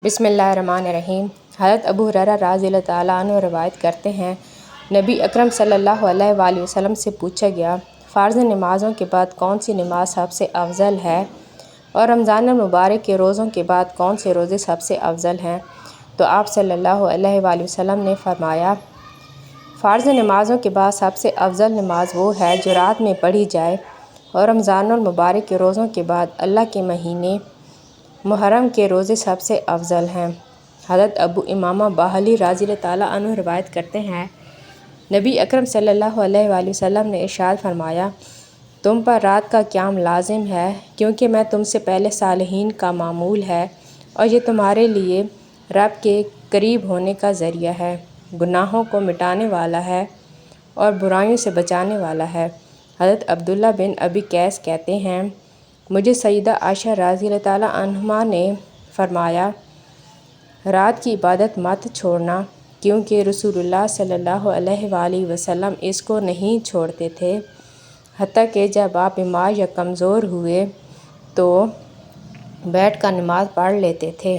بسم اللہ الرحمن الرحیم۔ حضرت ابو ہریرہ رضی اللہ تعالیٰ عنہ روایت کرتے ہیں، نبی اکرم صلی اللہ علیہ وآلہ وسلم سے پوچھا گیا، فرض نمازوں کے بعد کون سی نماز سب سے افضل ہے اور رمضان المبارک کے روزوں کے بعد کون سے روزے سب سے افضل ہیں؟ تو آپ صلی اللہ علیہ وآلہ وسلم نے فرمایا، فرض نمازوں کے بعد سب سے افضل نماز وہ ہے جو رات میں پڑھی جائے، اور رمضان المبارک کے روزوں کے بعد اللہ کے مہینے محرم کے روزے سب سے افضل ہیں۔ حضرت ابو امامہ باہلی رضی اللہ تعالیٰ عنہ روایت کرتے ہیں، نبی اکرم صلی اللہ علیہ وآلہ وسلم نے ارشاد فرمایا، تم پر رات کا قیام لازم ہے، کیونکہ میں تم سے پہلے صالحین کا معمول ہے اور یہ تمہارے لیے رب کے قریب ہونے کا ذریعہ ہے، گناہوں کو مٹانے والا ہے اور برائیوں سے بچانے والا ہے۔ حضرت عبداللہ بن ابی قیس کہتے ہیں، مجھے سیدہ عائشہ رضی اللہ تعالیٰ عنہا نے فرمایا، رات کی عبادت مت چھوڑنا، کیونکہ رسول اللہ صلی اللہ علیہ وآلہ وسلم اس کو نہیں چھوڑتے تھے، حتیٰ کہ جب آپ بیمار یا کمزور ہوئے تو بیٹھ کر نماز پڑھ لیتے تھے۔